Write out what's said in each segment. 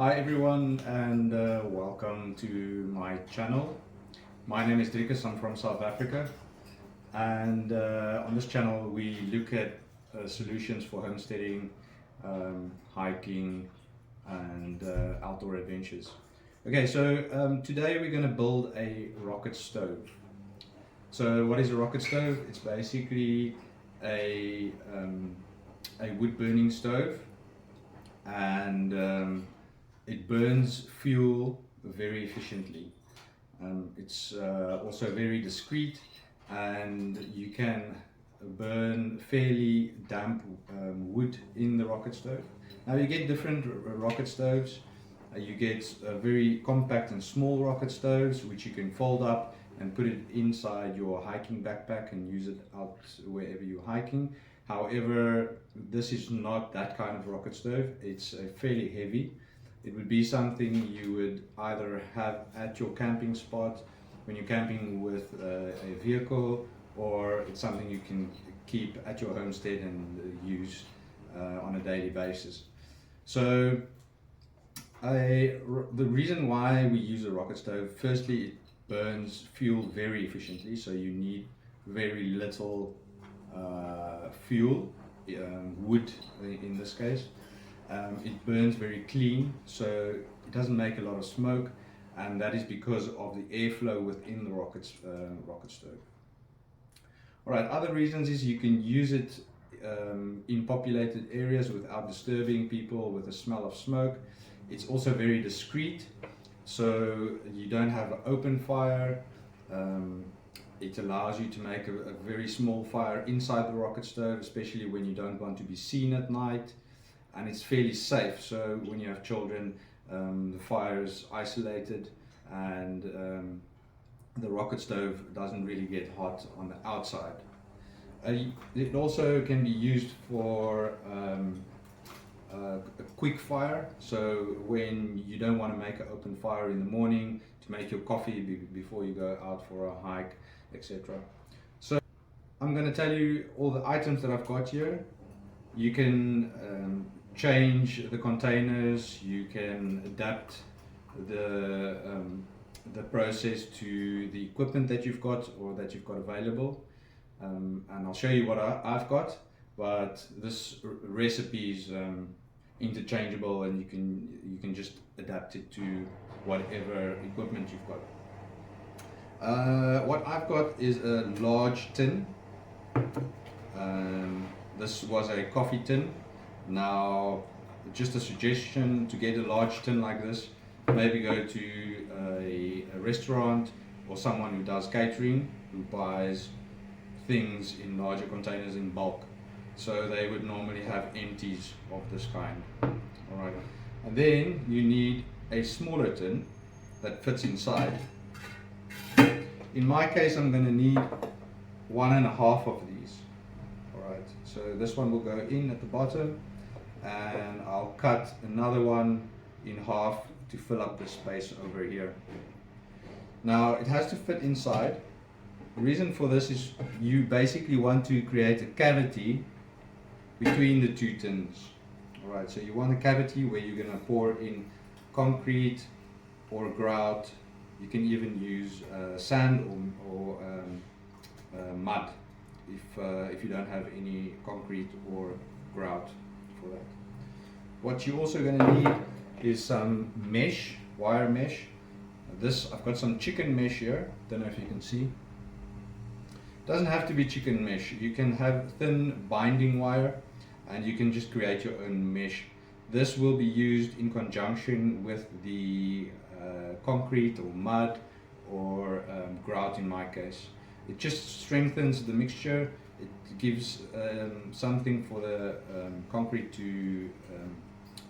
Hi everyone, and welcome to my channel. My name is Driekus, I'm from South Africa, and on this channel we look at solutions for homesteading, hiking and outdoor adventures. Okay, so today we're going to build a rocket stove. So what is a rocket stove? It's basically a wood burning stove, and it burns fuel very efficiently. It's also very discreet, and you can burn fairly damp wood in the rocket stove. Now you get different rocket stoves. You get very compact and small rocket stoves which you can fold up and put it inside your hiking backpack and use it out wherever you're hiking. However, this is not that kind of rocket stove. It's fairly heavy. It would be something you would either have at your camping spot when you're camping with a vehicle, or it's something you can keep at your homestead and use on a daily basis. So the reason why we use a rocket stove, firstly, it burns fuel very efficiently, so you need very little fuel, wood in this case. It burns very clean, so it doesn't make a lot of smoke, and that is because of the airflow within the rocket stove. Alright, other reasons is you can use it in populated areas without disturbing people with the smell of smoke. It's also very discreet, so you don't have an open fire. It allows you to make a very small fire inside the rocket stove, especially when you don't want to be seen at night. And it's fairly safe, so when you have children, the fire is isolated, and the rocket stove doesn't really get hot on the outside. It also can be used for a quick fire, so when you don't want to make an open fire in the morning to make your coffee before you go out for a hike, etc. So I'm going to tell you all the items that I've got here. You can change the containers, you can adapt the process to the equipment that you've got or that you've got available, and I'll show you what I've got, but this recipe is interchangeable, and you can just adapt it to whatever equipment you've got. What I've got is a large tin. This was a coffee tin. Now, just a suggestion: to get a large tin like this, maybe go to a restaurant or someone who does catering, who buys things in larger containers in bulk. So they would normally have empties of this kind. Alright, and then you need a smaller tin that fits inside. In my case, I'm going to need 1.5 of these. Alright, so this one will go in at the bottom, and I'll cut another one in half to fill up the space over here. Now it has to fit inside. The reason for this is you basically want to create a cavity between the two tins. Alright, so you want a cavity where you're going to pour in concrete or grout. You can even use sand or mud if you don't have any concrete or grout for that. What you're also going to need is some mesh, wire mesh. I've got some chicken mesh here. Don't know if you can see. Doesn't have to be chicken mesh. You can have thin binding wire, and you can just create your own mesh. This will be used in conjunction with the concrete or mud or grout in my case. It just strengthens the mixture. It gives something for the concrete to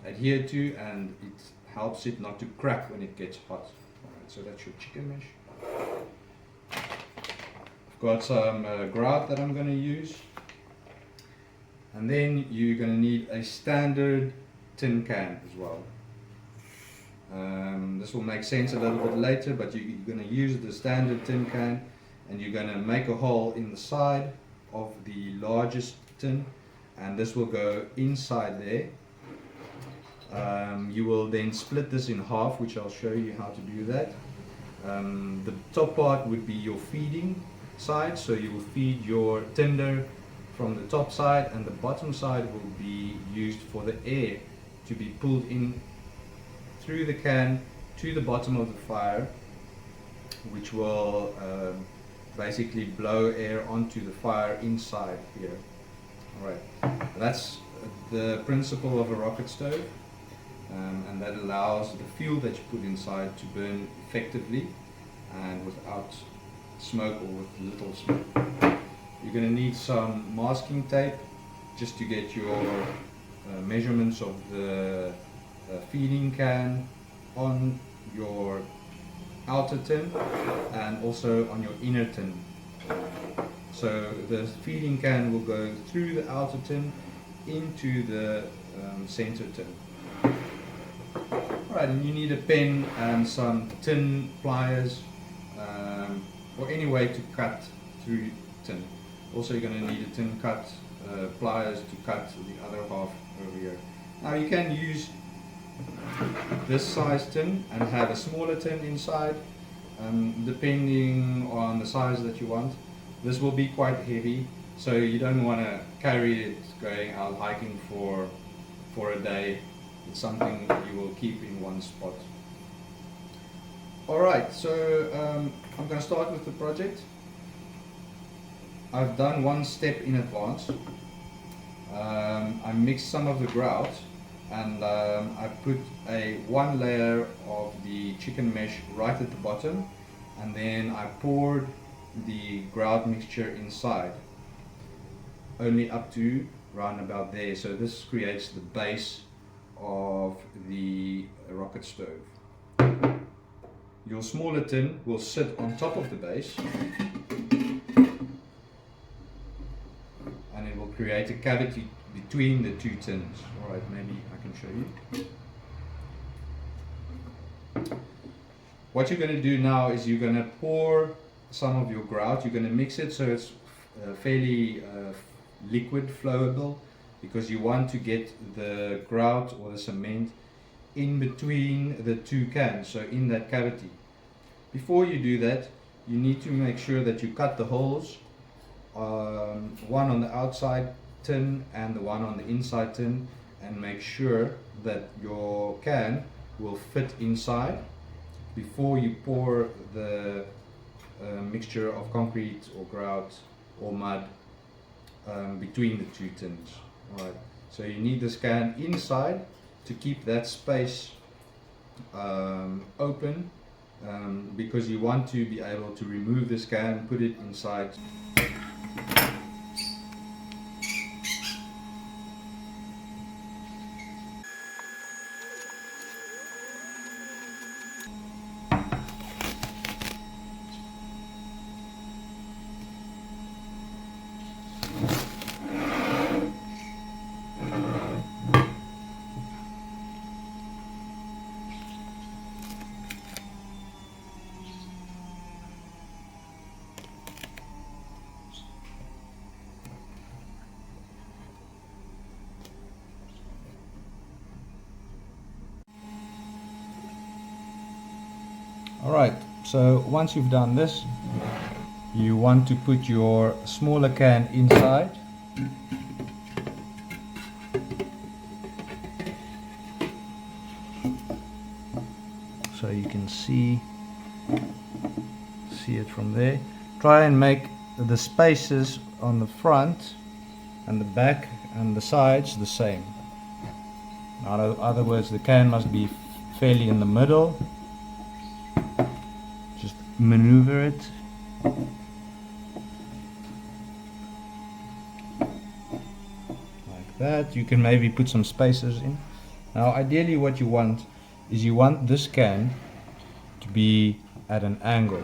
adhere to, and it helps it not to crack when it gets hot. Alright, so that's your chicken mesh. I've got some grout that I'm going to use, and then you're going to need a standard tin can as well. This will make sense a little bit later, but you're going to use the standard tin can, and you're going to make a hole in the side of the largest tin, and this will go inside there. You will then split this in half, which I'll show you how to do that. The top part would be your feeding side, so you will feed your tinder from the top side, and the bottom side will be used for the air to be pulled in through the can to the bottom of the fire, which will basically blow air onto the fire inside here. Alright, that's the principle of a rocket stove, and that allows the fuel that you put inside to burn effectively and without smoke, or with little smoke. You're going to need some masking tape just to get your measurements of the feeding can on your outer tin and also on your inner tin. So the feeding can will go through the outer tin into the center tin. Alright, and you need a pen and some tin pliers, or any way to cut through tin. Also, you're going to need a tin cut pliers to cut the other half over here. Now you can use this size tin and have a smaller tin inside, depending on the size that you want. This will be quite heavy, so you don't want to carry it going out hiking for a day. It's something that you will keep in one spot. Alright, so I'm going to start with the project. I've done one step in advance. I mixed some of the grout, and I put one layer of the chicken mesh right at the bottom, and then I poured the grout mixture inside, only up to round about there. So this creates the base of the rocket stove. Your smaller tin will sit on top of the base, and it will create a cavity between the two tins. Alright, maybe I can show you. What you're going to do now is you're going to pour some of your grout. You're going to mix it so it's fairly liquid, flowable, because you want to get the grout or the cement in between the two cans, so in that cavity. Before you do that, you need to make sure that you cut the holes, one on the outside tin and the one on the inside tin, and make sure that your can will fit inside before you pour the mixture of concrete or grout or mud between the two tins. Alright, so you need this can inside to keep that space open, because you want to be able to remove this can, put it inside. Alright, so once you've done this, you want to put your smaller can inside. So you can see it from there. Try and make the spaces on the front and the back and the sides the same. In other words, the can must be fairly in the middle. Just maneuver it. Like that. You can maybe put some spacers in. Now ideally what you want is you want this can to be at an angle.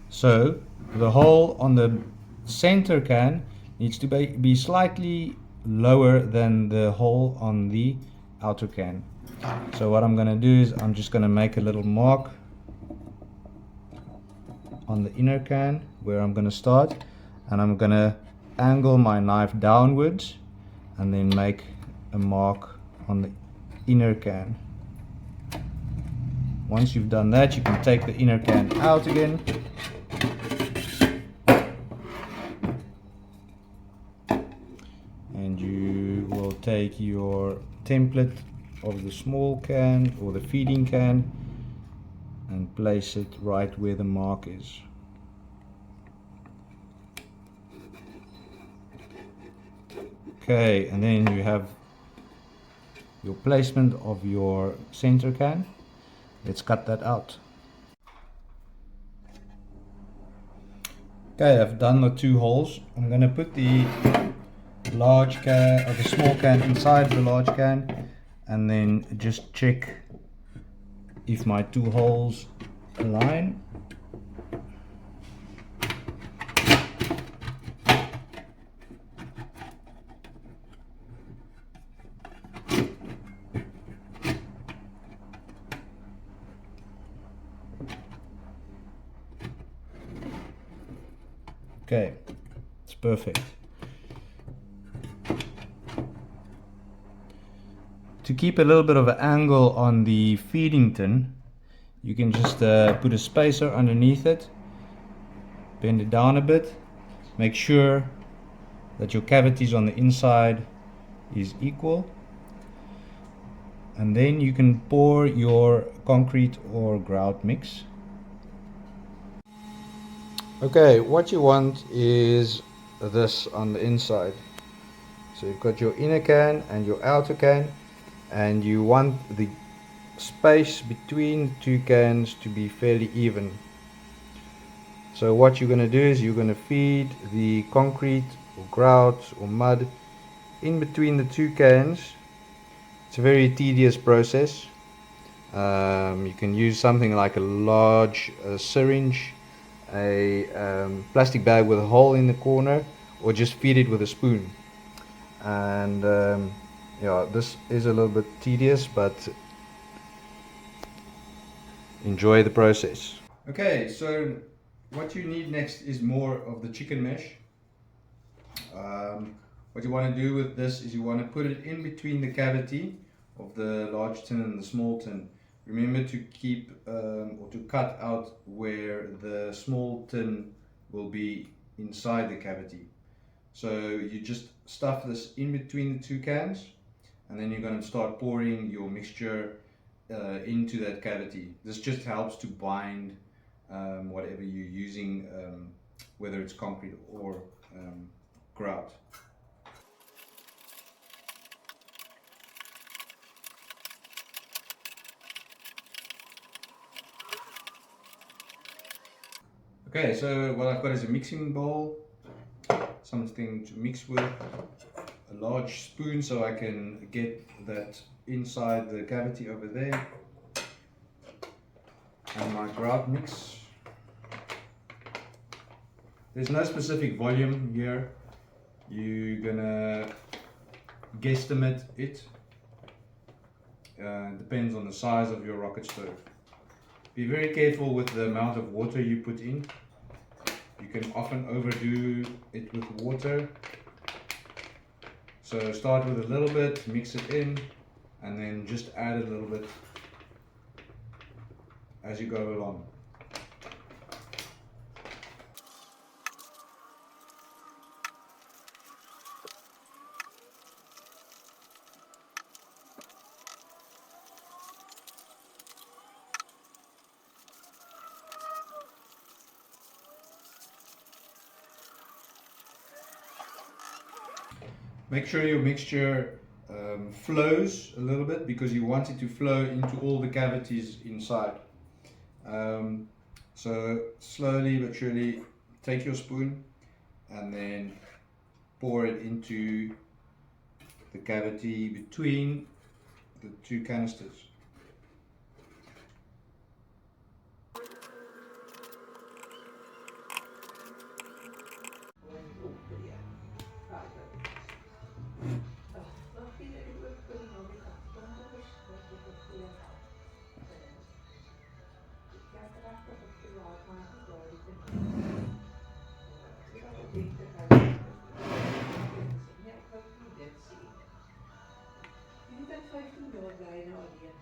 So the hole on the center can needs to be slightly lower than the hole on the outer can. So what I'm going to do is I'm just going to make a little mark on the inner can where I'm going to start, and I'm going to angle my knife downwards and then make a mark on the inner can. Once you've done that, you can take the inner can out again. And you will take your template of the small can or the feeding can and place it right where the mark is. Okay, and then you have your placement of your center can. Let's cut that out. Okay, I've done the 2 holes. I'm going to put the large can or the small can inside the large can, and then just check if my 2 holes align. Okay, it's perfect. To keep a little bit of an angle on the feeding tin, you can just put a spacer underneath it, bend it down a bit, make sure that your cavities on the inside is equal, and then you can pour your concrete or grout mix. Okay, what you want is this on the inside. So you've got your inner can and your outer can, and you want the space between 2 cans to be fairly even. So what you're going to do is you're going to feed the concrete or grout or mud in between the 2 cans. It's a very tedious process. You can use something like a large syringe, a plastic bag with a hole in the corner, or just feed it with a spoon. And yeah, this is a little bit tedious, but enjoy the process. Okay, so what you need next is more of the chicken mesh. What you want to do with this is you want to put it in between the cavity of the large tin and the small tin. Remember to keep or to cut out where the small tin will be inside the cavity. So you just stuff this in between the 2 cans, and then you're going to start pouring your mixture into that cavity. This just helps to bind whatever you're using, whether it's concrete or grout. Okay, so what I've got is a mixing bowl, something to mix with, a large spoon so I can get that inside the cavity over there, and my grout mix. There's no specific volume here. You're gonna guesstimate it. Depends on the size of your rocket stove. Be very careful with the amount of water you put in. You can often overdo it with water. So start with a little bit, mix it in, and then just add a little bit as you go along. Make sure your mixture flows a little bit, because you want it to flow into all the cavities inside. So slowly but surely take your spoon and then pour it into the cavity between the 2 canisters. net 15 jaar geleden al hier.